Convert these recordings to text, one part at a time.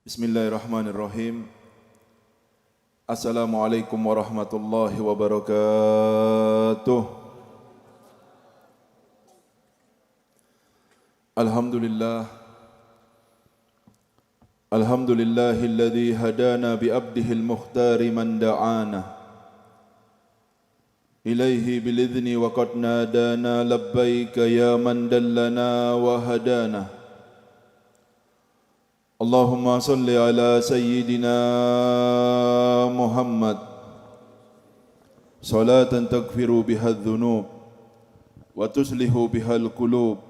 Bismillahirrahmanirrahim. Assalamualaikum warahmatullahi wabarakatuh. Alhamdulillah. Alhamdulillahilladzi hadana bi'abdihil mukhtari man da'ana ilaihi bilidhni wa qad nadana labbaika ya man dallana wa hadana. Allahumma salli ala sayyidina Muhammad salatan taghfiru biha adh-dhunub wa tuslihu biha al-qulub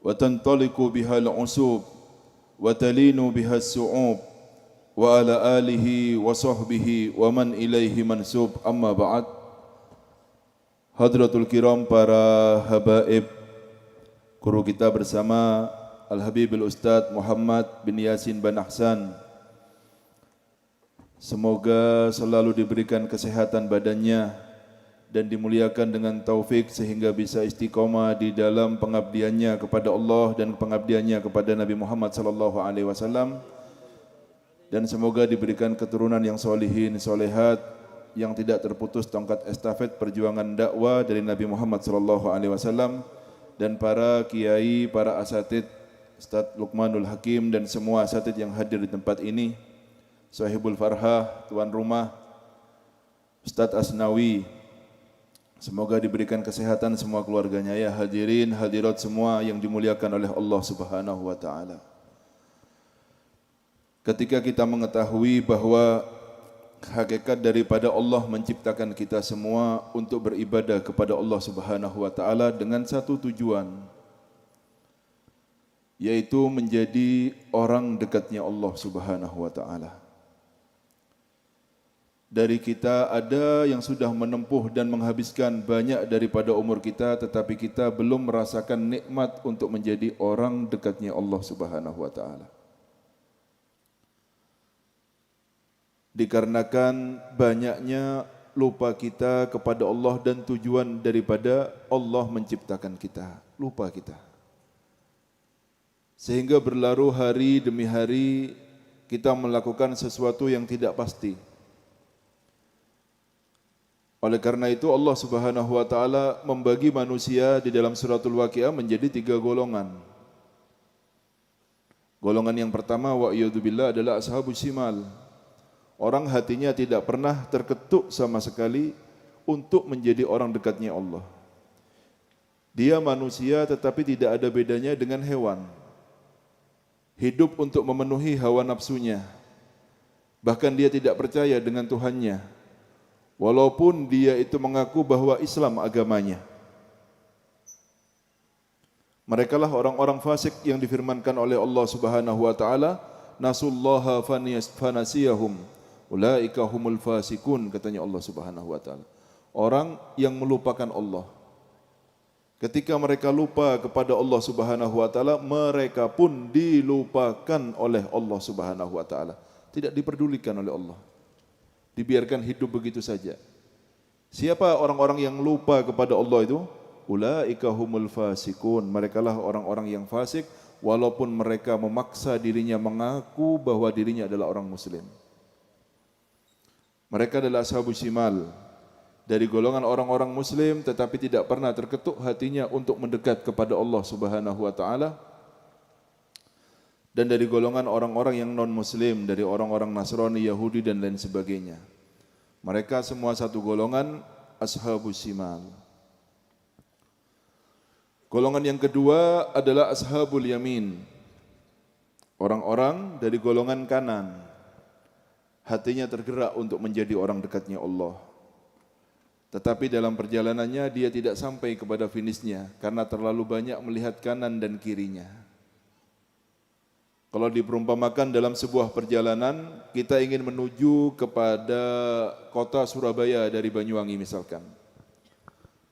wa tantaliqu biha al-usub wa talinu biha as-su'ub wa ala alihi wa sahbihi wa man ilaihi mansub. Amma ba'd. Hadratul kiram, para habaib, guru kita bersama Al-Habib Al-Ustadz Muhammad bin Yasin bin Ahsan, semoga selalu diberikan kesehatan badannya dan dimuliakan dengan taufik sehingga bisa istiqomah di dalam pengabdiannya kepada Allah dan pengabdiannya kepada Nabi Muhammad SAW, dan semoga diberikan keturunan yang solihin, solehat, yang tidak terputus tongkat estafet perjuangan dakwah dari Nabi Muhammad SAW, dan para kiai, para asatid, Ustaz Luqmanul Hakim dan semua asatid yang hadir di tempat ini, Sahibul Farhah, tuan rumah, Ustaz Asnawi, semoga diberikan kesehatan semua keluarganya, ya hadirin hadirat semua yang dimuliakan oleh Allah Subhanahu wa taala. Ketika kita mengetahui bahwa hakikat daripada Allah menciptakan kita semua untuk beribadah kepada Allah Subhanahu wa taala dengan satu tujuan, yaitu menjadi orang dekatnya Allah Subhanahu wa taala. Dari kita ada yang sudah menempuh dan menghabiskan banyak daripada umur kita, tetapi kita belum merasakan nikmat untuk menjadi orang dekatnya Allah Subhanahu wa taala. Dikarenakan banyaknya lupa kita kepada Allah dan tujuan daripada Allah menciptakan kita, lupa kita. Sehingga berlalu hari demi hari kita melakukan sesuatu yang tidak pasti. Oleh karena itu Allah Subhanahu wa taala membagi manusia di dalam suratul Waqiah menjadi 3 golongan. Golongan yang pertama wa'iyadzubillah adalah ashabus shimal. Orang hatinya tidak pernah terketuk sama sekali untuk menjadi orang dekatnya Allah. Dia manusia tetapi tidak ada bedanya dengan hewan. Hidup untuk memenuhi hawa nafsunya. Bahkan dia tidak percaya dengan Tuhannya, walaupun dia itu mengaku bahwa Islam agamanya. Merekalah orang-orang fasik yang difirmankan oleh Allah Subhanahu wa taala, nasullaha fanasiyahum ulaika humul fasikun, katanya Allah Subhanahu wa taala. Orang yang melupakan Allah. Ketika mereka lupa kepada Allah Subhanahu wa taala, mereka pun dilupakan oleh Allah Subhanahu wa taala. Tidak diperdulikan oleh Allah. Dibiarkan hidup begitu saja. Siapa orang-orang yang lupa kepada Allah itu? Ulaika humul fasikun. Merekalah orang-orang yang fasik walaupun mereka memaksa dirinya mengaku bahwa dirinya adalah orang muslim. Mereka adalah ashabus shimal, dari golongan orang-orang muslim tetapi tidak pernah terketuk hatinya untuk mendekat kepada Allah Subhanahu wa taala, dan dari golongan orang-orang yang non muslim, dari orang-orang Nasrani, Yahudi dan lain sebagainya. Mereka semua satu golongan, ashabus shimal. Golongan yang kedua adalah ashabul yamin. Orang-orang dari golongan kanan, hatinya tergerak untuk menjadi orang dekatnya Allah. Tetapi dalam perjalanannya dia tidak sampai kepada finishnya karena terlalu banyak melihat kanan dan kirinya. Kalau diperumpamakan dalam sebuah perjalanan, kita ingin menuju kepada kota Surabaya dari Banyuwangi misalkan.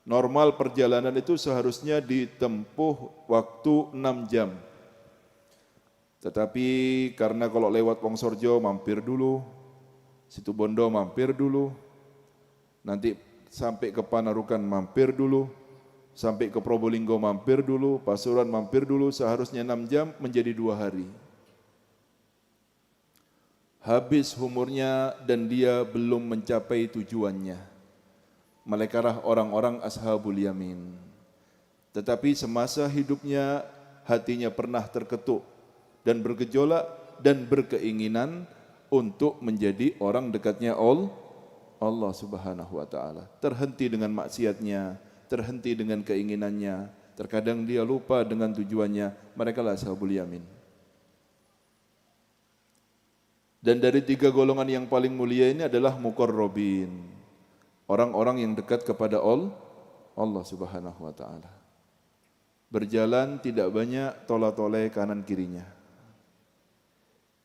Normal perjalanan itu seharusnya ditempuh waktu 6 jam. Tetapi karena kalau lewat Wongsorjo mampir dulu, Situbondo mampir dulu, nanti sampai ke Panarukan mampir dulu, sampai ke Probolinggo mampir dulu, Pasuruan mampir dulu, seharusnya 6 jam menjadi 2 hari. habis umurnya dan dia belum mencapai tujuannya. Merekalah orang-orang ashabul yamin. Tetapi semasa hidupnya hatinya pernah terketuk dan bergejolak dan berkeinginan untuk menjadi orang dekatnya Allah Subhanahu wa taala. Terhenti dengan maksiatnya, terhenti dengan keinginannya. Terkadang dia lupa dengan tujuannya. Merekalah ashabul yamin. Dan dari 3 golongan yang paling mulia ini adalah muqarrabin. Orang-orang yang dekat kepada Allah Subhanahu wa taala. Berjalan tidak banyak tola-tole kanan kirinya.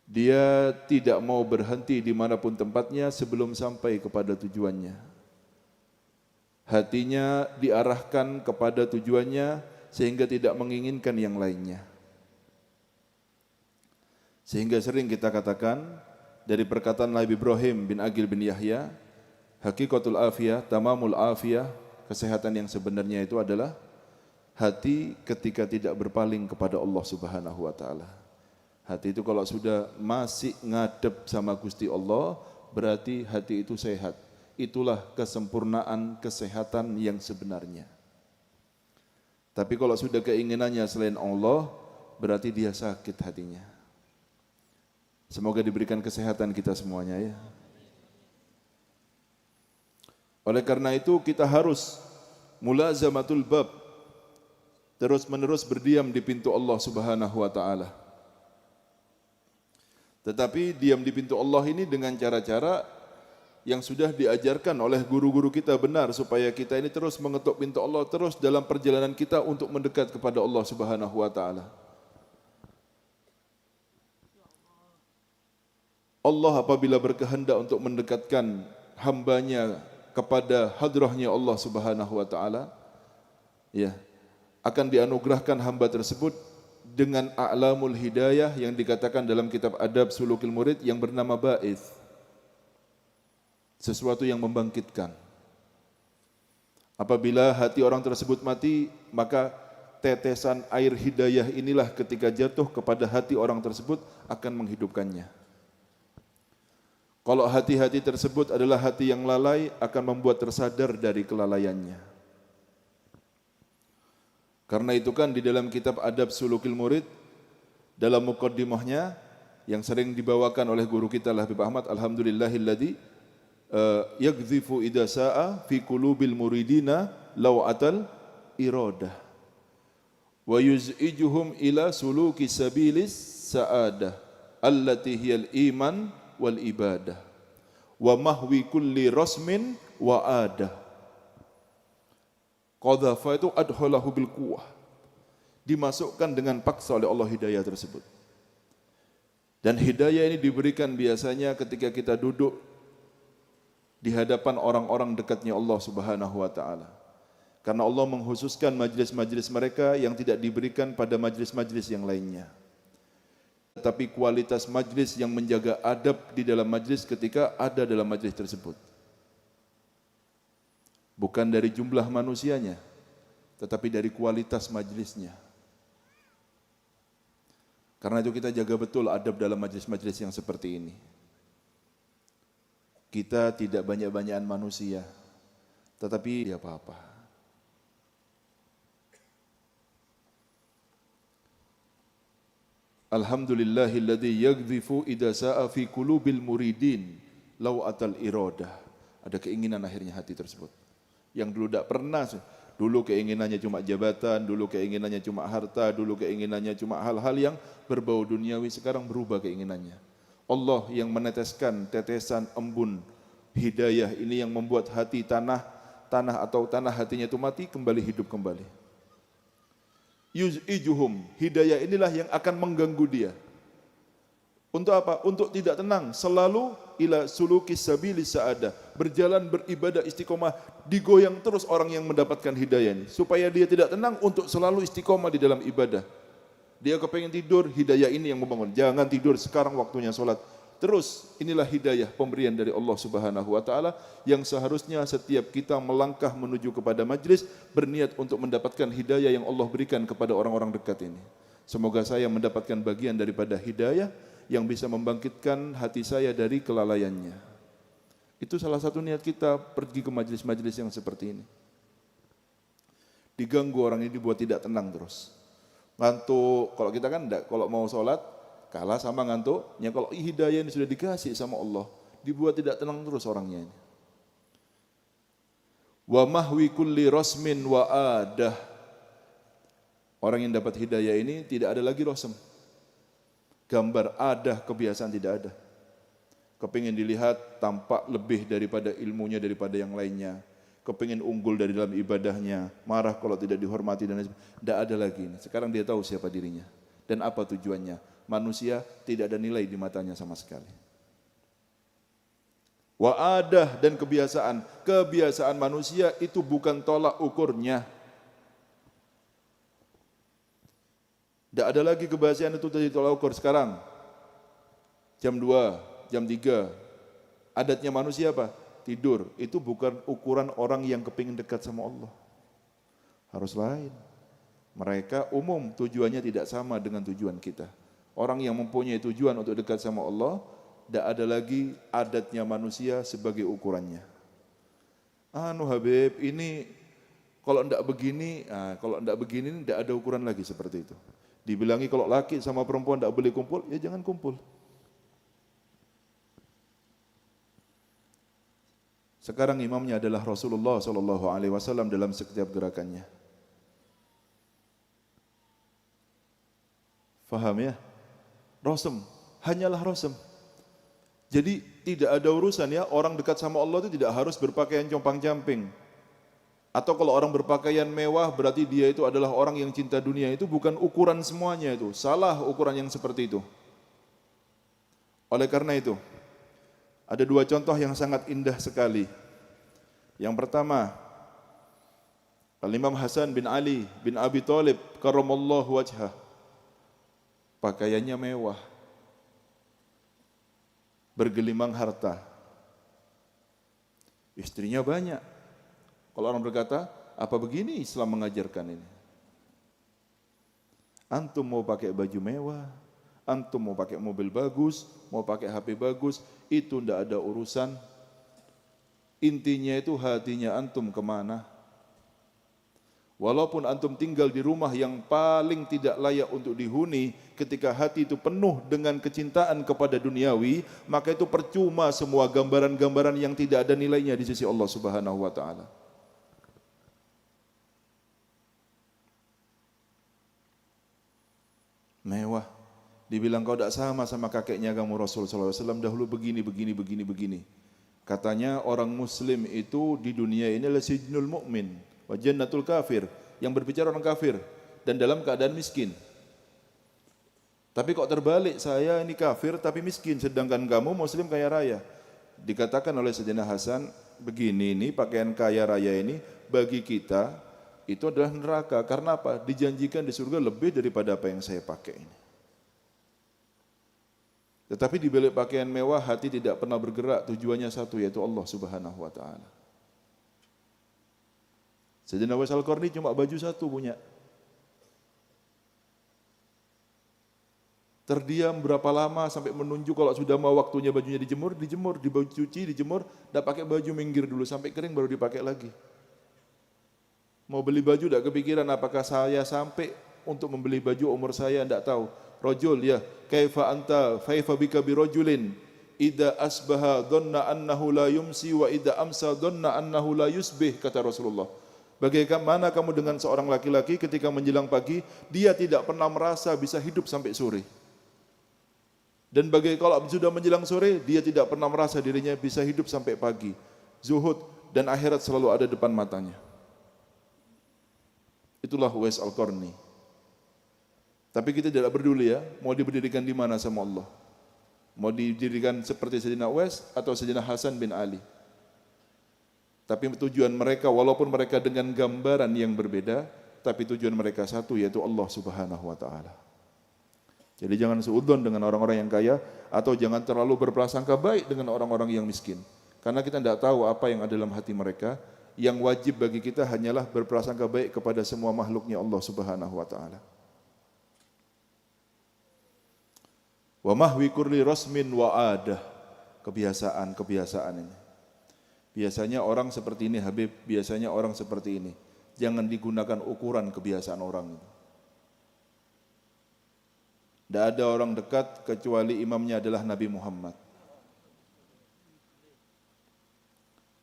Dia tidak mau berhenti dimanapun tempatnya sebelum sampai kepada tujuannya. Hatinya diarahkan kepada tujuannya sehingga tidak menginginkan yang lainnya. Sehingga sering kita katakan dari perkataan Nabi Ibrahim bin Agil bin Yahya, hakikatul afiyah, tamamul afiyah, kesehatan yang sebenarnya itu adalah hati ketika tidak berpaling kepada Allah Subhanahu wa taala. Hati itu kalau sudah masih ngadep sama Gusti Allah, berarti hati itu sehat. Itulah kesempurnaan kesehatan yang sebenarnya. Tapi kalau sudah keinginannya selain Allah, berarti dia sakit hatinya. Semoga diberikan kesehatan kita semuanya ya. Oleh karena itu kita harus mulazamatul bab, terus menerus berdiam di pintu Allah Subhanahu wa taala. Tetapi diam di pintu Allah ini dengan cara-cara yang sudah diajarkan oleh guru-guru kita benar, supaya kita ini terus mengetuk pintu Allah terus dalam perjalanan kita untuk mendekat kepada Allah Subhanahu wa taala. Allah apabila berkehendak untuk mendekatkan hambanya kepada hadrahnya Allah Subhanahu wa taala, ya, akan dianugerahkan hamba tersebut dengan a'lamul hidayah yang dikatakan dalam kitab Adab Sulukil Murid yang bernama ba'its. Sesuatu yang membangkitkan. Apabila hati orang tersebut mati, maka tetesan air hidayah inilah ketika jatuh kepada hati orang tersebut akan menghidupkannya. Kalau hati-hati tersebut adalah hati yang lalai, akan membuat tersadar dari kelalaiannya. Karena itu kan di dalam kitab Adab Sulukil Murid, dalam muqaddimahnya yang sering dibawakan oleh guru kita Habib Ahmad, alhamdulillahilladzi yaghzifu idza sa'a fi qulubil muridina law'atal iradah wa yuz'ijuhum ila suluki sabilis sa'adah allati hiyal iman wal ibadah wa mahwi kulli rasmin wa adah. Qadhafa itu adkhalahu bil quwwah, dimasukkan dengan paksa oleh Allah hidayah tersebut. Dan hidayah ini diberikan biasanya ketika kita duduk di hadapan orang-orang dekatnya Allah Subhanahu wa taala. Karena Allah mengkhususkan majlis-majlis mereka yang tidak diberikan pada majlis-majlis yang lainnya. Tetapi kualitas majlis yang menjaga adab di dalam majlis ketika ada dalam majlis tersebut. Bukan dari jumlah manusianya, tetapi dari kualitas majlisnya. Karena itu kita jaga betul adab dalam majlis-majlis yang seperti ini. Kita tidak banyak-banyakan manusia, tetapi tidak apa-apa. Alhamdulillahilladzi yaghzifu idza sa'a fi qulubil muridin law'atal iradah. Ada keinginan akhirnya hati tersebut. Yang dulu tidak pernah, dulu keinginannya cuma jabatan, dulu keinginannya cuma harta, dulu keinginannya cuma hal-hal yang berbau duniawi, sekarang berubah keinginannya. Allah yang meneteskan tetesan embun hidayah ini yang membuat hati tanah hatinya itu mati, kembali hidup kembali. Yuz'ijuhum, hidayah inilah yang akan mengganggu dia. Untuk apa? Untuk tidak tenang, selalu ila sulukis sabilis sa'adah, berjalan beribadah istiqomah, digoyang terus orang yang mendapatkan hidayah ini, supaya dia tidak tenang untuk selalu istiqomah di dalam ibadah. Dia kepengen tidur, hidayah ini yang membangun. Jangan tidur, sekarang waktunya sholat. Terus inilah hidayah pemberian dari Allah Subhanahu wa taala yang seharusnya setiap kita melangkah menuju kepada majlis berniat untuk mendapatkan hidayah yang Allah berikan kepada orang-orang dekat ini. Semoga saya mendapatkan bagian daripada hidayah yang bisa membangkitkan hati saya dari kelalaiannya. Itu salah satu niat kita pergi ke majelis-majelis yang seperti ini. Diganggu orang ini dibuat tidak tenang terus. Ngantuk, kalau kita kan enggak, kalau mau sholat kalah sama ngantuknya. Kalau hidayah ini sudah dikasih sama Allah, dibuat tidak tenang terus orangnya ini. Wa mahwi kulli rasmin wa adah. Orang yang dapat hidayah ini tidak ada lagi rosem. Gambar ada, kebiasaan tidak ada. Kepingin dilihat tampak lebih daripada ilmunya, daripada yang lainnya. Kepingin unggul dari dalam ibadahnya, marah kalau tidak dihormati dan sebagainya. Tidak ada lagi ini. Sekarang dia tahu siapa dirinya dan apa tujuannya. Manusia tidak ada nilai di matanya sama sekali. Wa adah, dan kebiasaan. Kebiasaan manusia itu bukan tolak ukurnya. Tidak ada lagi kebiasaan itu tadi tolak ukur. Sekarang jam 2, jam 3, adatnya manusia apa? Tidur. Itu bukan ukuran orang yang kepingin dekat sama Allah. Harus lain. Mereka umum tujuannya tidak sama dengan tujuan kita. Orang yang mempunyai tujuan untuk dekat sama Allah, tidak ada lagi adatnya manusia sebagai ukurannya. Habib, ini kalau tidak begini, tidak ada ukuran lagi seperti itu. Dibilangi kalau laki sama perempuan tidak boleh kumpul, ya jangan kumpul. Sekarang imamnya adalah Rasulullah SAW dalam setiap gerakannya. Faham ya? Rosem, hanyalah rosem. Jadi tidak ada urusan ya, orang dekat sama Allah itu tidak harus berpakaian compang-camping. Atau kalau orang berpakaian mewah berarti dia itu adalah orang yang cinta dunia. Itu bukan ukuran semuanya itu. Salah ukuran yang seperti itu. Oleh karena itu, ada dua contoh yang sangat indah sekali. Yang pertama, Al-Imam Hasan bin Ali bin Abi Thalib karramallahu wajhah. Pakaiannya mewah. Bergelimang harta. Istrinya banyak. Kalau orang berkata, apa begini Islam mengajarkan ini? Antum mau pakai baju mewah, antum mau pakai mobil bagus, mau pakai HP bagus, itu tidak ada urusan. Intinya itu hatinya antum kemana? Walaupun antum tinggal di rumah yang paling tidak layak untuk dihuni, ketika hati itu penuh dengan kecintaan kepada duniawi, maka itu percuma semua gambaran-gambaran yang tidak ada nilainya di sisi Allah Subhanahu wa taala. Mewah. Dibilang kau tidak sama kakeknya kamu Rasul SAW dahulu begini. Katanya orang muslim itu di dunia ini adalah sijnul mu'min wa jannatul kafir. Yang berbicara orang kafir dan dalam keadaan miskin. Tapi kok terbalik, saya ini kafir tapi miskin, sedangkan kamu muslim kaya raya. Dikatakan oleh Sayyidina Hasan, begini ini pakaian kaya raya ini bagi kita itu adalah neraka. Karena apa? Dijanjikan di surga lebih daripada apa yang saya pakai ini. Tetapi di balik pakaian mewah hati tidak pernah bergerak, tujuannya satu, yaitu Allah Subhanahu wa taala. Sayyidina Uwais Al-Qarni cuma baju satu punya. Terdiam berapa lama sampai menunggu kalau sudah mau waktunya bajunya dijemur, dicuci, dijemur, tidak pakai baju, minggir dulu sampai kering baru dipakai lagi. Mau beli baju tidak kepikiran apakah saya sampai untuk membeli baju umur saya, tidak tahu. Rajul ya, kaifa anta faifa bika birajulin idza asbaha dhanna annahu la yumsi wa idza amsa dhanna annahu la yusbih, kata Rasulullah. Bagaimana kamu dengan seorang laki-laki ketika menjelang pagi dia tidak pernah merasa bisa hidup sampai sore. Dan kalau sudah menjelang sore dia tidak pernah merasa dirinya bisa hidup sampai pagi. Zuhud dan akhirat selalu ada depan matanya. Itulah Uwais Al-Qarni. Tapi kita tidak peduli ya, mau diberdirikan di mana sama Allah. Mau didirikan seperti Sayyidina Uwais atau Sayyidina Hasan bin Ali. Tapi tujuan mereka, walaupun mereka dengan gambaran yang berbeda, tapi tujuan mereka satu, yaitu Allah Subhanahu wa taala. Jadi jangan seudon dengan orang-orang yang kaya, atau jangan terlalu berprasangka baik dengan orang-orang yang miskin. Karena kita tidak tahu apa yang ada dalam hati mereka. Yang wajib bagi kita hanyalah berprasangka baik kepada semua makhluknya Allah Subhanahu wa taala. Wa mahwi kulli rasmin wa adah. Kebiasaan ini. Biasanya orang seperti ini Habib, biasanya orang seperti ini. Jangan digunakan ukuran kebiasaan orang itu. Tidak ada orang dekat kecuali imamnya adalah Nabi Muhammad.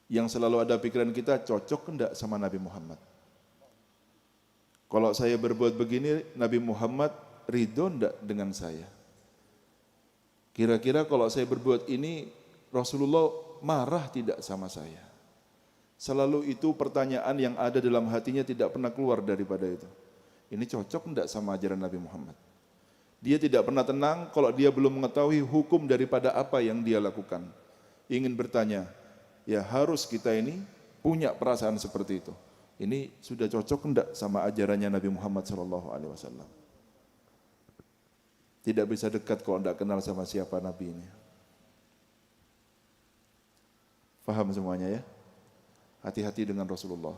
Yang selalu ada pikiran kita, cocok enggak sama Nabi Muhammad? Kalau saya berbuat begini, Nabi Muhammad ridho enggak dengan saya? Kira-kira kalau saya berbuat ini, Rasulullah marah tidak sama saya? Selalu itu pertanyaan yang ada dalam hatinya tidak pernah keluar daripada itu. Ini cocok enggak sama ajaran Nabi Muhammad? Dia tidak pernah tenang kalau dia belum mengetahui hukum daripada apa yang dia lakukan. Ingin bertanya, ya harus kita ini punya perasaan seperti itu. Ini sudah cocok enggak sama ajarannya Nabi Muhammad SAW? Tidak bisa dekat kalau tidak kenal sama siapa Nabi ini. Faham semuanya ya? Hati-hati dengan Rasulullah.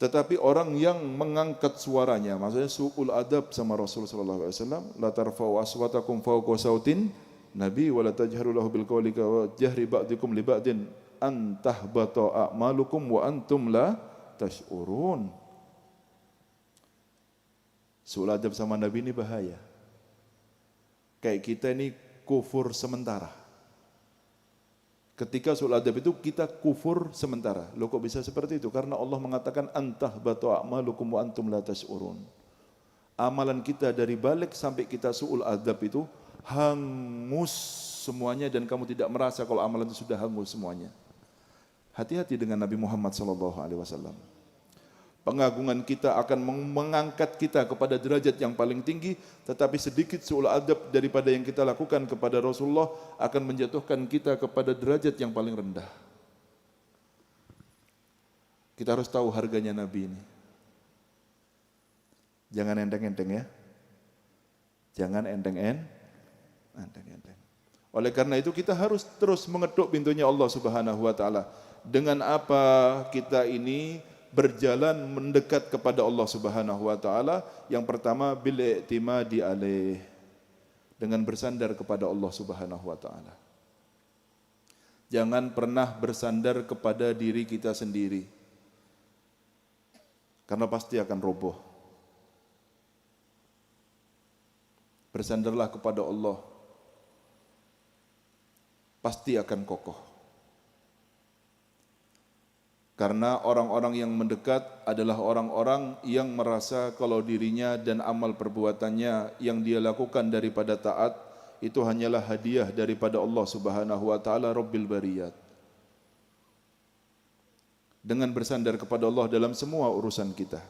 Tetapi orang yang mengangkat suaranya, maksudnya su'ul adab sama Rasul sallallahu alaihi wasallam, la tarfa'u aswatakum fawqa sautin nabi wa la tajharu lahu bil qawli ka jahri ba'dikum li ba'din an tahbata a'malukum wa antum la tash'urun. Su'ul adab sama Nabi ini bahaya. Kayak kita ini kufur sementara. Ketika su'ul adab itu kita kufur sementara. Loh kok bisa seperti itu? Karena Allah mengatakan antah batu a'malukum wa antum la tash'urun. Amalan kita dari balik sampai kita su'ul adab itu hangus semuanya dan kamu tidak merasa kalau amalan itu sudah hangus semuanya. Hati-hati dengan Nabi Muhammad SAW. Pengagungan kita akan mengangkat kita kepada derajat yang paling tinggi, tetapi sedikit su'ul adab daripada yang kita lakukan kepada Rasulullah akan menjatuhkan kita kepada derajat yang paling rendah. Kita harus tahu harganya Nabi ini. Jangan enteng-enteng ya. Jangan enteng-enteng. Oleh karena itu kita harus terus mengetuk pintunya Allah Subhanahu wa taala. Dengan apa kita ini berjalan mendekat kepada Allah Subhanahu wa taala? Yang pertama bil i'timadi alaih, dengan bersandar kepada Allah Subhanahu wa taala. Jangan pernah bersandar kepada diri kita sendiri. Karena pasti akan roboh. Bersandarlah kepada Allah. Pasti akan kokoh. Karena orang-orang yang mendekat adalah orang-orang yang merasa kalau dirinya dan amal perbuatannya yang dia lakukan daripada taat itu hanyalah hadiah daripada Allah Subhanahu wa taala Rabbil Bariyat. Dengan bersandar kepada Allah dalam semua urusan kita.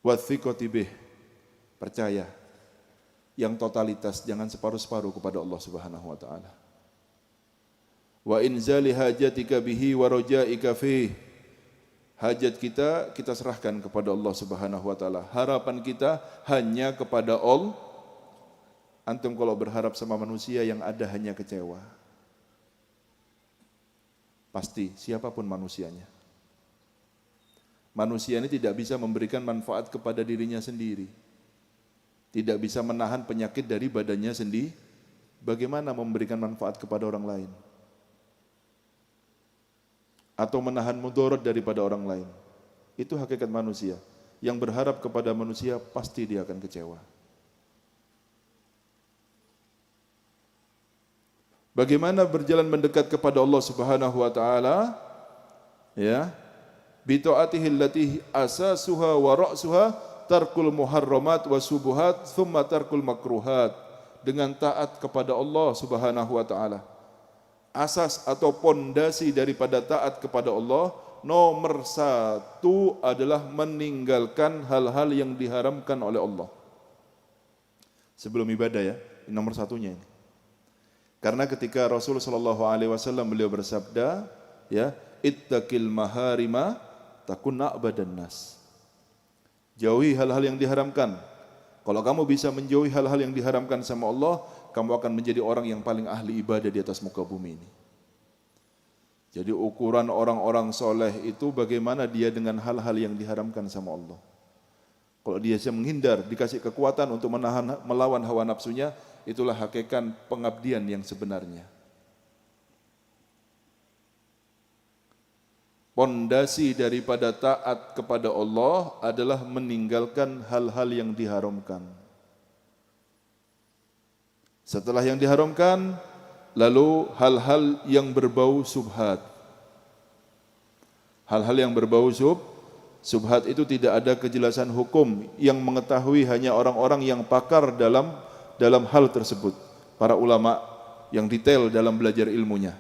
Wathiqati bih, percaya yang totalitas, jangan separuh-separuh kepada Allah Subhanahu wa taala. Wa inzali hajatika bihi wa rajaika fih. Hajat kita serahkan kepada Allah Subhanahu wa taala. Harapan kita hanya kepada Allah. Antum kalau berharap sama manusia yang ada hanya kecewa. Pasti siapapun manusianya. Manusia ini tidak bisa memberikan manfaat kepada dirinya sendiri. Tidak bisa menahan penyakit dari badannya sendiri. Bagaimana memberikan manfaat kepada orang lain? Atau menahan mudarat daripada orang lain. Itu hakikat manusia. Yang berharap kepada manusia pasti dia akan kecewa. Bagaimana berjalan mendekat kepada Allah Subhanahu wa taala? Ya. Bi ta'atihi allati asasuha wa ra'suha tarkul muharramat wa subuhat thumma tarkul makruhat. Dengan taat kepada Allah Subhanahu wa taala. Asas atau pondasi daripada taat kepada Allah nomor satu adalah meninggalkan hal-hal yang diharamkan oleh Allah. Sebelum ibadah ya, ini nomor satunya ini. Karena ketika Rasul sallallahu alaihi wasallam beliau bersabda, ya, ittaqil maharima takun a'badan nas. Jauhi hal-hal yang diharamkan. Kalau kamu bisa menjauhi hal-hal yang diharamkan sama Allah, kamu akan menjadi orang yang paling ahli ibadah di atas muka bumi ini. Jadi ukuran orang-orang soleh itu bagaimana dia dengan hal-hal yang diharamkan sama Allah. Kalau dia bisa menghindar, dikasih kekuatan untuk melawan hawa nafsunya, itulah hakikat pengabdian yang sebenarnya. Pondasi daripada taat kepada Allah adalah meninggalkan hal-hal yang diharamkan. Setelah yang diharamkan, lalu hal-hal yang berbau syubhat. Hal-hal yang berbau syubhat itu tidak ada kejelasan hukum, yang mengetahui hanya orang-orang yang pakar dalam hal tersebut, para ulama yang detail dalam belajar ilmunya.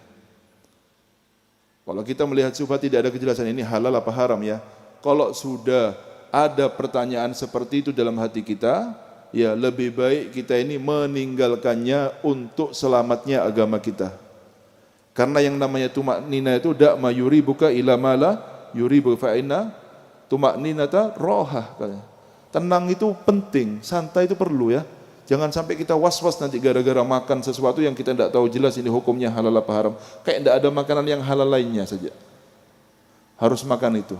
Kalau kita melihat syubhat tidak ada kejelasan ini halal apa haram ya. Kalau sudah ada pertanyaan seperti itu dalam hati kita, ya lebih baik kita ini meninggalkannya untuk selamatnya agama kita. Karena yang namanya tumaknina itu dak mayuri buka ila mala yuribu fa inna tumakninata rohah. Tenang itu penting, santai itu perlu ya. Jangan sampai kita was-was nanti gara-gara makan sesuatu yang kita tidak tahu jelas ini hukumnya halal apa haram. Kayak tidak ada makanan yang halal lainnya saja. Harus makan itu.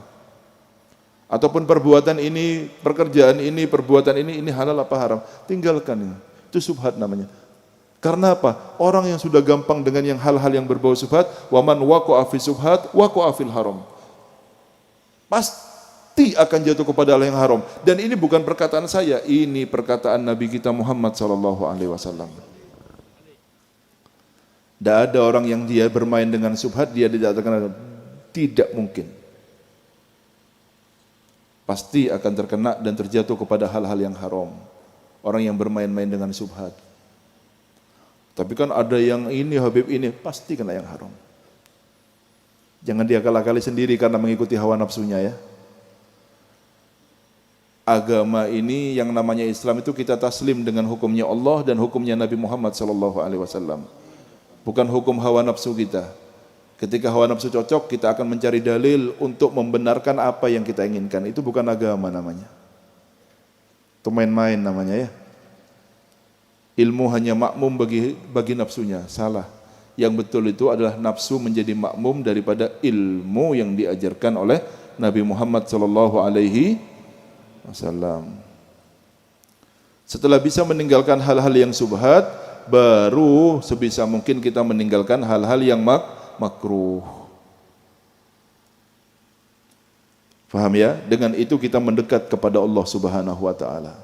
Ataupun perbuatan ini, pekerjaan ini, perbuatan ini halal apa haram. Tinggalkan ini. Itu syubhat namanya. Karena apa? Orang yang sudah gampang dengan yang hal-hal yang berbau syubhat, waman waqa'a fi syubhat waqa'a fil haram. Pasti akan jatuh kepada hal yang haram. Dan ini bukan perkataan saya, ini perkataan Nabi kita Muhammad SAW. Tidak ada orang yang dia bermain dengan syubhat, dia tidak terkena. Tidak mungkin. Pasti akan terkena dan terjatuh kepada hal-hal yang haram. Orang yang bermain-main dengan syubhat. Tapi kan ada yang ini, Habib ini, pasti kena yang haram. Jangan dia kalah-kali sendiri karena mengikuti hawa nafsunya ya. Agama ini yang namanya Islam itu kita taslim dengan hukumnya Allah dan hukumnya Nabi Muhammad SAW. Bukan hukum hawa nafsu kita. Ketika hawa nafsu cocok, kita akan mencari dalil untuk membenarkan apa yang kita inginkan. Itu bukan agama namanya. Itu main-main namanya ya. Ilmu hanya makmum bagi nafsunya, salah. Yang betul itu adalah nafsu menjadi makmum daripada ilmu yang diajarkan oleh Nabi Muhammad SAW. Setelah bisa meninggalkan hal-hal yang syubhat, baru sebisa mungkin kita meninggalkan hal-hal yang makruh. Faham ya? Dengan itu kita mendekat kepada Allah Subhanahu wa taala.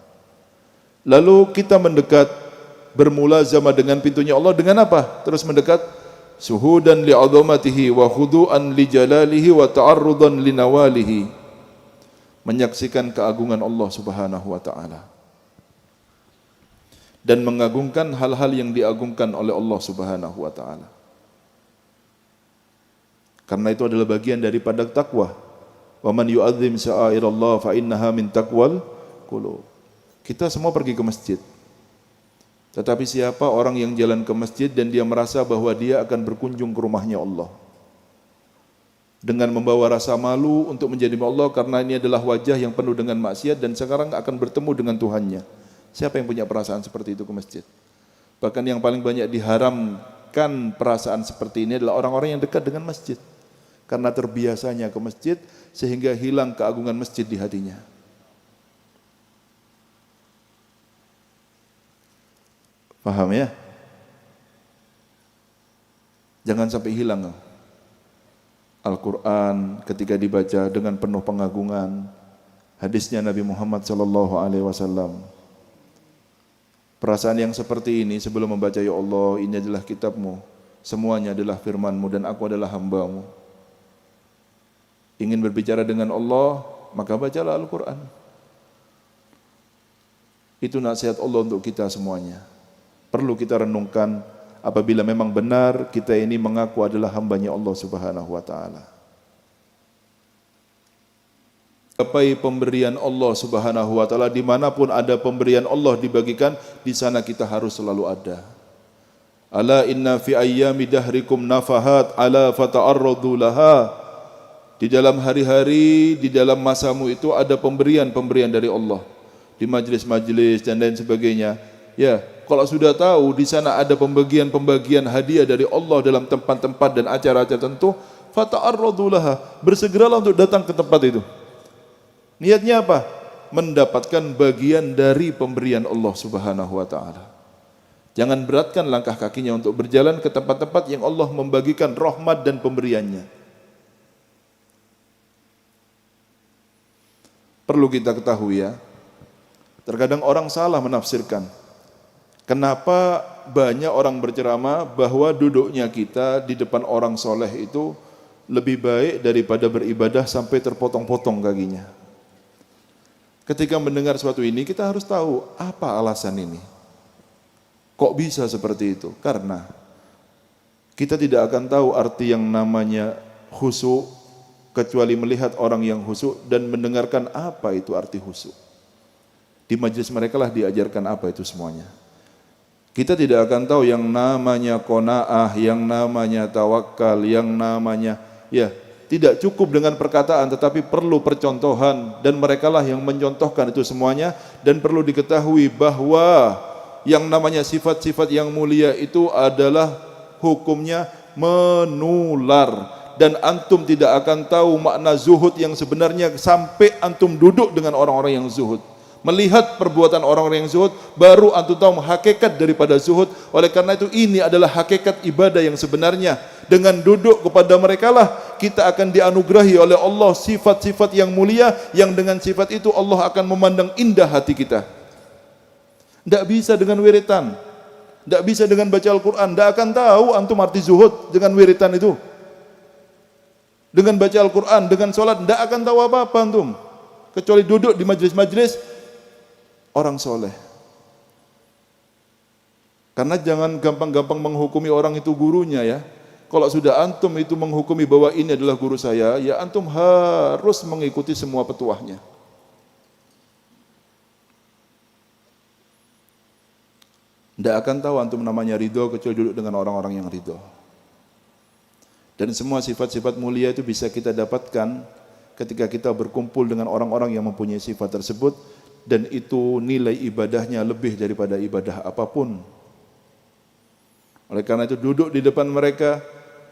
Lalu kita mendekat bermulazamah dengan pintunya Allah dengan apa? Terus mendekat syuhudan li'azamatihi wa khudu'an li jalalihi wa ta'arrudan li nawalihi. Menyaksikan keagungan Allah Subhanahu wa taala dan mengagungkan hal-hal yang diagungkan oleh Allah Subhanahu wa taala. Karena itu adalah bagian daripada takwa. Wa man yu'azzim sya'airallah fa innaha min taqwal qulub. Kita semua pergi ke masjid. Tetapi siapa orang yang jalan ke masjid dan dia merasa bahwa dia akan berkunjung ke rumahnya Allah dengan membawa rasa malu untuk menjadi Allah karena ini adalah wajah yang penuh dengan maksiat dan sekarang akan bertemu dengan Tuhannya. Siapa yang punya perasaan seperti itu ke masjid? Bahkan yang paling banyak diharamkan perasaan seperti ini adalah orang-orang yang dekat dengan masjid. Karena terbiasanya ke masjid sehingga hilang keagungan masjid di hatinya. Paham ya? Jangan sampai hilang. Al-Quran ketika dibaca dengan penuh pengagungan, hadisnya Nabi Muhammad SAW. Perasaan yang seperti ini sebelum membaca ya Allah ini adalah kitabmu, semuanya adalah firmanmu dan aku adalah hambamu. Ingin berbicara dengan Allah, maka bacalah Al-Quran. Itu nasihat Allah untuk kita semuanya. Perlu kita renungkan. Apabila memang benar kita ini mengaku adalah hambanya Allah Subhanahu wa taala. Gapai pemberian Allah Subhanahu wa taala, dimanapun ada pemberian Allah dibagikan, di sana kita harus selalu ada. Ala inna fi ayyami dahrikum nafahat ala fata'arradu laha. Di dalam hari-hari, di dalam masamu itu ada pemberian-pemberian dari Allah. Di majlis-majlis dan lain sebagainya. Ya, kalau sudah tahu di sana ada pembagian-pembagian hadiah dari Allah dalam tempat-tempat dan acara-acara tertentu, fata'arradu laha, bersegeralah untuk datang ke tempat itu. Niatnya apa? mendapatkan bagian dari pemberian Allah Subhanahu wa taala. Jangan beratkan langkah kakinya untuk berjalan ke tempat-tempat yang Allah membagikan rahmat dan pemberiannya. Perlu kita ketahui ya, terkadang orang salah menafsirkan. Kenapa banyak orang berceramah bahwa duduknya kita di depan orang soleh itu lebih baik daripada beribadah sampai terpotong-potong kakinya. Ketika mendengar suatu ini, kita harus tahu apa alasan ini. Kok bisa seperti itu? Karena kita tidak akan tahu arti yang namanya khusyuk kecuali melihat orang yang khusyuk dan mendengarkan apa itu arti khusyuk. Di majelis mereka lah diajarkan apa itu semuanya. Kita tidak akan tahu yang namanya qanaah, yang namanya tawakal, yang namanya tidak cukup dengan perkataan tetapi perlu percontohan, dan merekalah yang mencontohkan itu semuanya. Dan perlu diketahui bahwa yang namanya sifat-sifat yang mulia itu adalah hukumnya menular, dan antum tidak akan tahu makna zuhud yang sebenarnya sampai antum duduk dengan orang-orang yang zuhud, melihat perbuatan orang-orang yang zuhud, baru antum tahu hakikat daripada zuhud. Oleh karena itu ini adalah hakikat ibadah yang sebenarnya. Dengan duduk kepada mereka lah kita akan dianugerahi oleh Allah sifat-sifat yang mulia, yang dengan sifat itu Allah akan memandang indah hati kita. Tidak bisa dengan wiritan, tidak bisa dengan baca Al-Quran. Tidak akan tahu antum arti zuhud dengan wiritan itu. Dengan baca Al-Quran, dengan sholat, tidak akan tahu apa-apa antum, kecuali duduk di majelis-majelis orang soleh. Karena jangan gampang-gampang menghukumi orang itu gurunya ya. Kalau sudah antum itu menghukumi bahwa ini adalah guru saya, ya antum harus mengikuti semua petuahnya. Tidak akan tahu antum namanya ridho kecuali duduk dengan orang-orang yang ridho. Dan semua sifat-sifat mulia itu bisa kita dapatkan ketika kita berkumpul dengan orang-orang yang mempunyai sifat tersebut, dan itu nilai ibadahnya lebih daripada ibadah apapun. Oleh karena itu duduk di depan mereka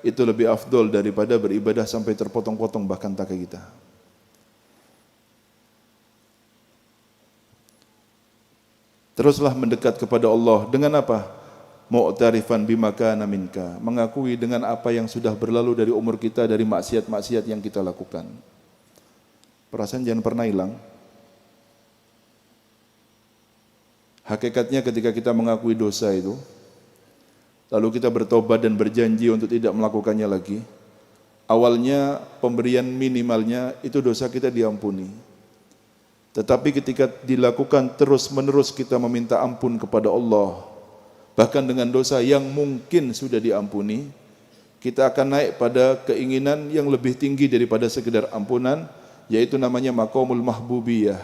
itu lebih afdol daripada beribadah sampai terpotong-potong bahkan kaki kita. Teruslah mendekat kepada Allah dengan apa? Mu'tarifan bima kana minka, mengakui dengan apa yang sudah berlalu dari umur kita, dari maksiat-maksiat yang kita lakukan. Perasaan jangan pernah hilang. Hakikatnya ketika kita mengakui dosa itu, lalu kita bertobat dan berjanji untuk tidak melakukannya lagi, awalnya pemberian minimalnya itu dosa kita diampuni. Tetapi ketika dilakukan terus-menerus kita meminta ampun kepada Allah, bahkan dengan dosa yang mungkin sudah diampuni, kita akan naik pada keinginan yang lebih tinggi daripada sekedar ampunan, yaitu namanya maqamul mahbubiyah.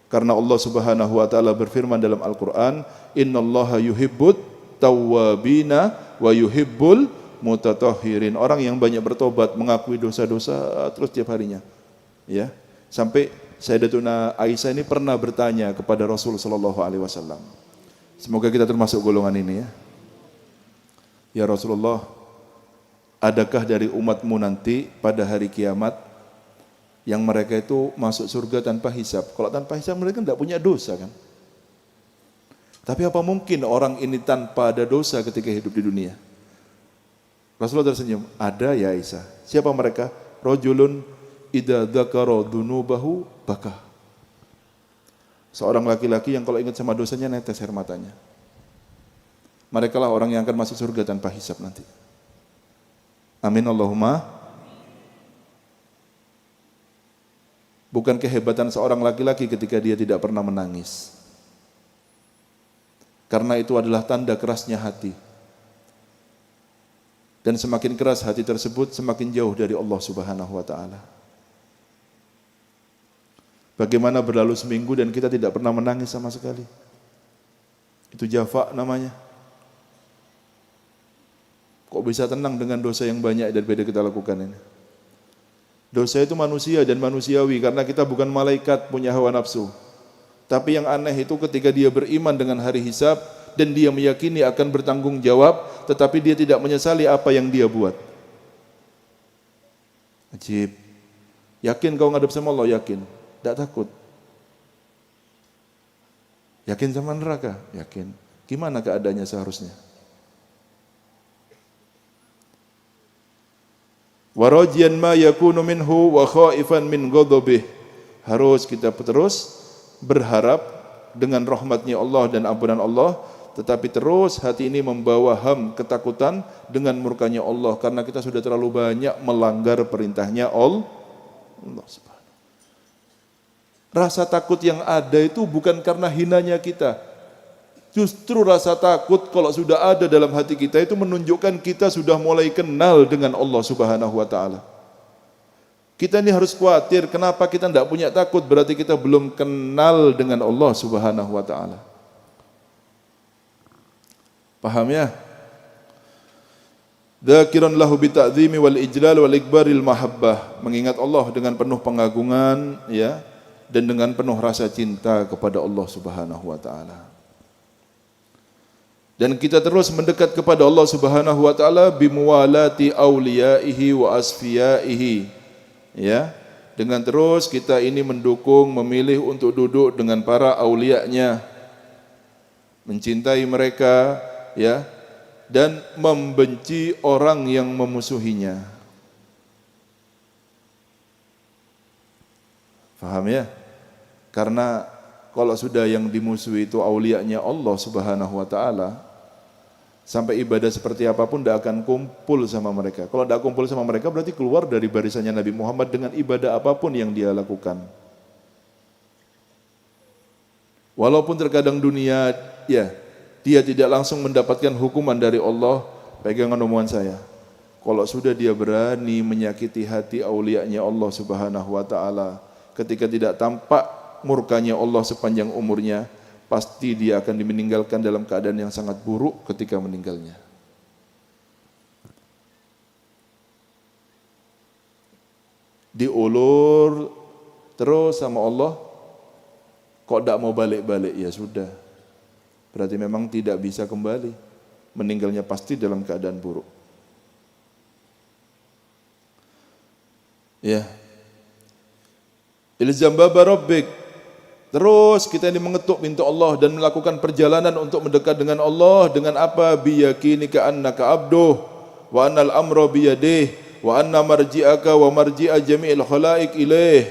Karena Allah Subhanahu wa taala berfirman dalam Al-Qur'an, "Innallaha yuhibbut tawwabina wa yuhibbul mutatahhirin." Orang yang banyak bertobat, mengakui dosa-dosa terus tiap harinya. Ya, sampai Sayyidatuna Aisyah ini pernah bertanya kepada Rasul sallallahu alaihi wasallam. Semoga kita termasuk golongan ini ya. Ya Rasulullah, adakah dari umatmu nanti pada hari kiamat yang mereka itu masuk surga tanpa hisab? Kalau tanpa hisab mereka tidak punya dosa kan? Tapi apa mungkin orang ini tanpa ada dosa ketika hidup di dunia? Rasulullah tersenyum, ada ya Aisyah. Siapa mereka? Rajulun idza dzakara dzunubahu baka. Seorang laki-laki yang kalau ingat sama dosanya netes air matanya. Mereka lah orang yang akan masuk surga tanpa hisab nanti. Amin Allahumma. Bukan kehebatan seorang laki-laki ketika dia tidak pernah menangis. Karena itu adalah tanda kerasnya hati. Dan semakin keras hati tersebut, semakin jauh dari Allah Subhanahu wa taala. Bagaimana berlalu seminggu dan kita tidak pernah menangis sama sekali? Itu jafa namanya. Kok bisa tenang dengan dosa yang banyak daripada kita lakukan ini? Dosa itu manusia dan manusiawi karena kita bukan malaikat punya hawa nafsu. Tapi yang aneh itu ketika dia beriman dengan hari hisab dan dia meyakini akan bertanggung jawab, tetapi dia tidak menyesali apa yang dia buat. Ajib. Yakin kau ngadep sama Allah? Yakin. Tidak takut. Yakin sama neraka? Yakin. Gimana keadaannya seharusnya? Wa rajiyan ma yakunu minhu wa khaifan min ghadabih. Harus kita terus berharap dengan rahmatnya Allah dan ampunan Allah, tetapi terus hati ini membawa ketakutan dengan murkanya Allah, karena kita sudah terlalu banyak melanggar perintahnya Allah Subhanahu. Rasa takut yang ada itu bukan karena hinanya kita. Justru rasa takut kalau sudah ada dalam hati kita itu menunjukkan kita sudah mulai kenal dengan Allah Subhanahu wa taala. Kita ini harus khawatir, kenapa kita tidak punya takut? Berarti kita belum kenal dengan Allah Subhanahu wa taala. Paham ya? Dzakiran lahu bita'zimi wal ijlal wal ikbaril mahabbah, mengingat Allah dengan penuh pengagungan, ya, dan dengan penuh rasa cinta kepada Allah Subhanahu wa taala. Dan kita terus mendekat kepada Allah Subhanahu wa taala bimuwalati auliyaihi wa asfiyaihi. Ya, dengan terus kita ini mendukung, memilih untuk duduk dengan para aulianya, mencintai mereka, ya, dan membenci orang yang memusuhinya. Faham ya? Karena kalau sudah yang dimusuhi itu aulianya Allah Subhanahu wa taala, sampai ibadah seperti apapun tidak akan kumpul sama mereka. Kalau tidak kumpul sama mereka berarti keluar dari barisannya Nabi Muhammad dengan ibadah apapun yang dia lakukan. Walaupun terkadang dunia, ya, dia tidak langsung mendapatkan hukuman dari Allah, pegangan omongan saya. Kalau sudah dia berani menyakiti hati aulianya Allah Subhanahu wa taala, ketika tidak tampak murkanya Allah sepanjang umurnya, pasti dia akan meninggalkan dalam keadaan yang sangat buruk ketika meninggalnya. Diulur terus sama Allah, kok tidak mau balik-balik, ya sudah. Berarti memang tidak bisa kembali. Meninggalnya pasti dalam keadaan buruk. Ya. Ilzam baba rabbik. Terus kita ini mengetuk pintu Allah dan melakukan perjalanan untuk mendekat dengan Allah dengan apa? Biyakinika annaka abduh wa annal amra biyadih wa anna marji'aka wa marji'a jami'il khalaik ilaih.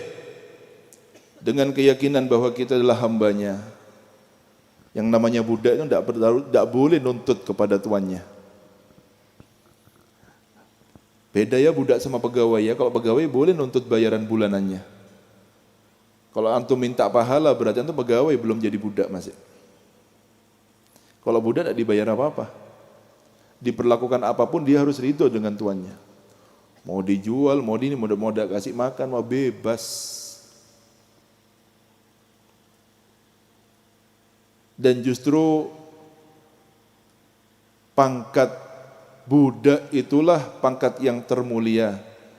Dengan keyakinan bahwa kita adalah hambanya. Yang namanya budak itu tidak boleh nuntut kepada tuannya. Beda ya budak sama pegawai ya. Kalau pegawai boleh nuntut bayaran bulanannya. Kalau antum minta pahala berarti antum pegawai, belum jadi budak masih. Kalau budak tidak dibayar apa-apa. Diperlakukan apapun dia harus ridho dengan tuannya. Mau dijual, mau kasih makan, mau bebas. Dan justru pangkat budak itulah pangkat yang termulia.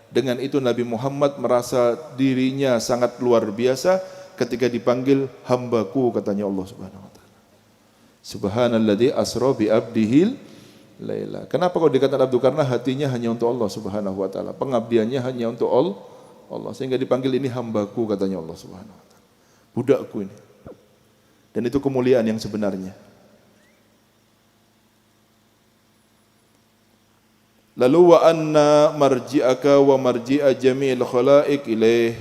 Dengan itu Nabi Muhammad merasa dirinya sangat luar biasa ketika dipanggil hambaku, katanya Allah Subhanahu wa taala. Subhanalladzi asra bi abdihil laila. Kenapa kau dikatakan abdu? Karena hatinya hanya untuk Allah Subhanahu wa taala. Pengabdiannya hanya untuk Allah. Sehingga dipanggil ini hambaku, katanya Allah Subhanahu wa taala. Budakku ini. Dan itu kemuliaan yang sebenarnya. Lalu wa anna marji'aka wa marji'a jami'il khalaik ilaih.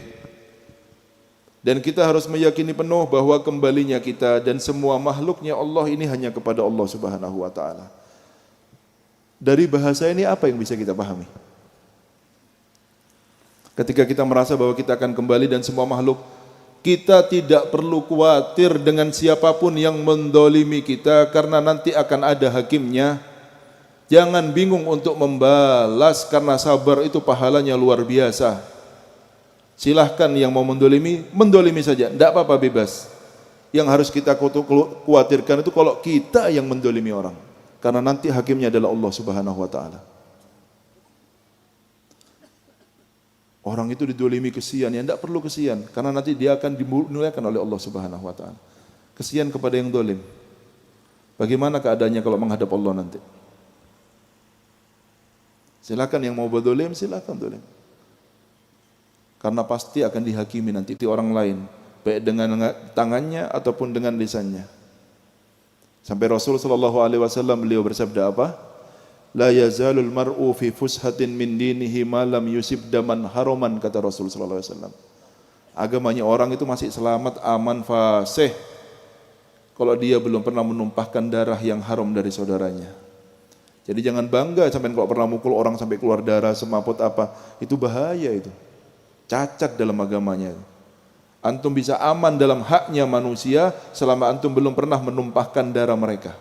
Dan kita harus meyakini penuh bahwa kembalinya kita dan semua makhluknya Allah ini hanya kepada Allah Subhanahu wa taala. Dari bahasa ini apa yang bisa kita pahami? Ketika kita merasa bahwa kita akan kembali dan semua makhluk, kita tidak perlu khawatir dengan siapapun yang mendolimi kita karena nanti akan ada hakimnya. Jangan bingung untuk membalas karena sabar itu pahalanya luar biasa. Silahkan yang mau mendolimi saja, tidak apa-apa, bebas. Yang harus kita khawatirkan itu kalau kita yang mendolimi orang. Karena nanti hakimnya adalah Allah Subhanahu wa taala. Orang itu didolimi kesian, ya tidak perlu kesian. Karena nanti dia akan dimuliakan oleh Allah Subhanahu wa taala. Kesian kepada yang dolim. Bagaimana keadaannya kalau menghadap Allah nanti? Silakan yang mau berdolim, silakan dolim. Karena pasti akan dihakimi nanti orang lain, baik dengan tangannya ataupun dengan lisannya. Sampai Rasul sallallahu alaihi wasallam beliau bersabda apa? La yazalul mar'u fi fushatin min dinihi ma lam yusib daman haraman, kata Rasul sallallahu alaihi wasallam. Agamanya orang itu masih selamat, aman, fasih kalau dia belum pernah menumpahkan darah yang haram dari saudaranya. Jadi jangan bangga sampai kalau pernah mukul orang sampai keluar darah, semaput apa, itu bahaya itu. Cacat dalam agamanya. Antum bisa aman dalam haknya manusia selama antum belum pernah menumpahkan darah mereka.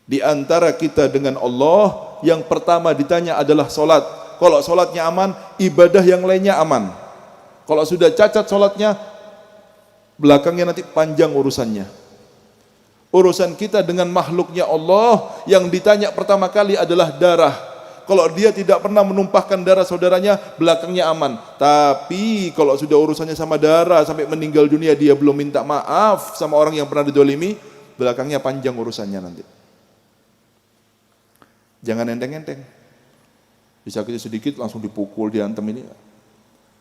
Di antara kita dengan Allah, yang pertama ditanya adalah solat. Kalau solatnya aman, ibadah yang lainnya aman. Kalau sudah cacat solatnya, belakangnya nanti panjang urusannya. Urusan kita dengan makhluknya Allah, yang ditanya pertama kali adalah darah. Kalau dia tidak pernah menumpahkan darah saudaranya, belakangnya aman. Tapi kalau sudah urusannya sama darah, sampai meninggal dunia dia belum minta maaf sama orang yang pernah didolimi, belakangnya panjang urusannya nanti. Jangan enteng-enteng. Disakiti sedikit langsung dipukul, diantem. Ini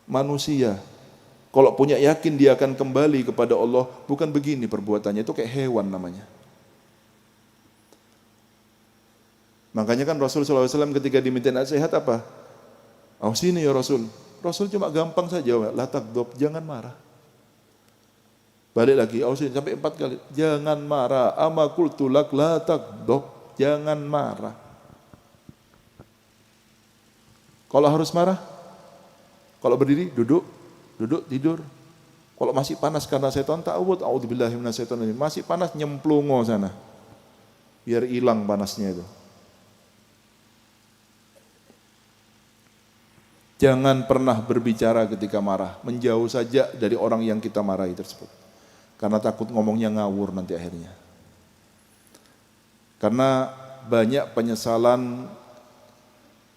manusia. Kalau punya yakin dia akan kembali kepada Allah, bukan begini perbuatannya, itu kayak hewan namanya. Makanya kan Rasul SAW ketika diminta nasihat apa? Oh sini ya Rasul. Rasul cuma gampang saja, la taghdab, jangan marah. Balik lagi, oh sini sampai 4 kali, jangan marah. Ama qultu lak la taghdab, jangan marah. Kalau harus marah, kalau berdiri, duduk, tidur. Kalau masih panas karena setan, ta'awud, a'udzubillahi minasyaitonir rajim. Masih panas, nyemplungo sana. Biar hilang panasnya itu. Jangan pernah berbicara ketika marah. Menjauh saja dari orang yang kita marahi tersebut. Karena takut ngomongnya ngawur nanti akhirnya. Karena banyak penyesalan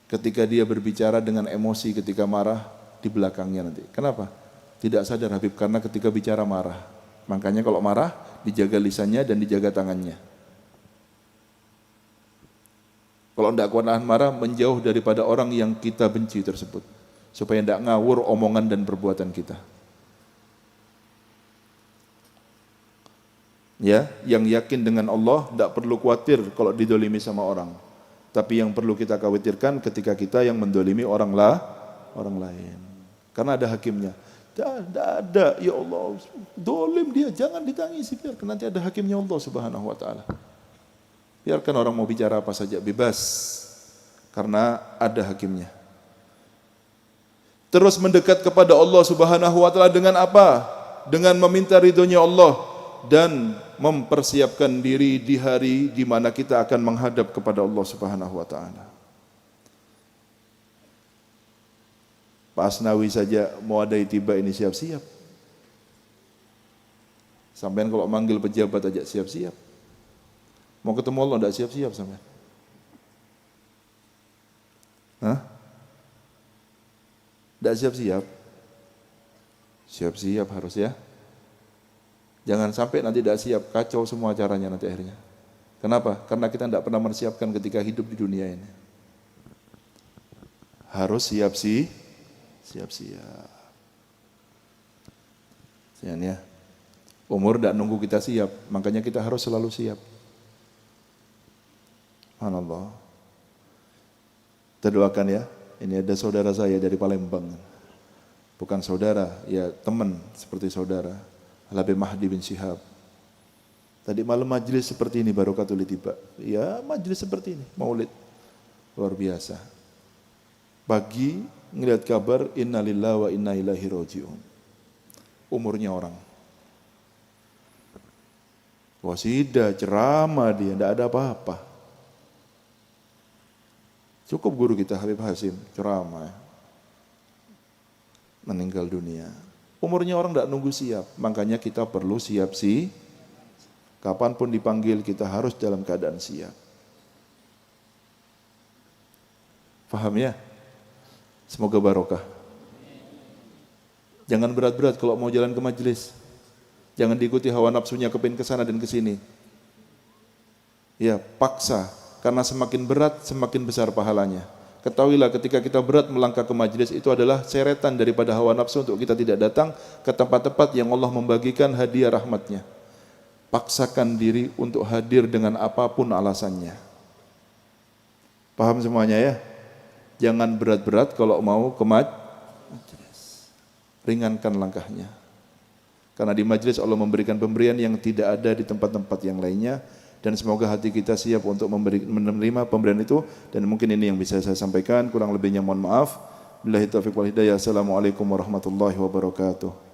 ketika dia berbicara dengan emosi ketika marah di belakangnya nanti. Kenapa? Tidak sadar Habib, karena ketika bicara marah. Makanya kalau marah, dijaga lisannya dan dijaga tangannya. Kalau tidak kuat nahan marah, menjauh daripada orang yang kita benci tersebut. Supaya tidak ngawur omongan dan perbuatan kita. Ya, yang yakin dengan Allah tidak perlu khawatir kalau didolimi sama orang. Tapi yang perlu kita khawatirkan ketika kita yang mendolimi orang lain. Karena ada hakimnya. Tidak ada, ya Allah, dolim dia, jangan ditangisi, biarkan nanti ada hakimnya Allah Subhanahu Wa Taala. Biarkan orang mau bicara apa saja, bebas. Karena ada hakimnya. Terus mendekat kepada Allah Subhanahu Wa Taala dengan apa? Dengan meminta ridhonya Allah dan mempersiapkan diri di hari di mana kita akan menghadap kepada Allah Subhanahu wa taala. Pak Asnawi saja mau ada tiba ini siap-siap. Sampean kalau manggil pejabat aja siap-siap. Mau ketemu Allah enggak siap-siap sampean? Hah? Enggak siap-siap? Siap-siap harus ya. Jangan sampai nanti tidak siap, kacau semua acaranya nanti akhirnya. Kenapa? Karena kita tidak pernah mempersiapkan ketika hidup di dunia ini. Harus siap-siap. Ya. Umur tidak nunggu kita siap, makanya kita harus selalu siap. Subhanallah. Kita doakan ya, ini ada saudara saya dari Palembang. Bukan saudara, ya teman seperti saudara. Habib Mahdi bin Syihab. Tadi malam majlis seperti ini barokatul tiba. Ya majlis seperti ini, maulid. Luar biasa. Pagi ngeliat kabar innalillahi wa inna ilaihi raji'un. Umurnya orang. Wasidah, ceramah dia, tidak ada apa-apa. Cukup guru kita Habib Hasim, ceramah. Meninggal dunia. Umurnya orang tidak nunggu siap, makanya kita perlu siap sih. Kapanpun dipanggil kita harus dalam keadaan siap. Paham ya? Semoga barokah. Jangan berat-berat kalau mau jalan ke majelis. Jangan diikuti hawa nafsunya kepin ke sana dan ke sini. Ya, paksa, karena semakin berat semakin besar pahalanya. Ketahuilah ketika kita berat melangkah ke majelis itu adalah seretan daripada hawa nafsu untuk kita tidak datang ke tempat-tempat yang Allah membagikan hadiah rahmatnya. paksakan diri untuk hadir dengan apapun alasannya. Paham semuanya ya? Jangan berat-berat kalau mau ke majelis. Ringankan langkahnya. Karena di majelis Allah memberikan pemberian yang tidak ada di tempat-tempat yang lainnya. Dan semoga hati kita siap untuk menerima pemberian itu. Dan mungkin ini yang bisa saya sampaikan. Kurang lebihnya mohon maaf. Billahi taufiq wal hidayah. Assalamualaikum warahmatullahi wabarakatuh.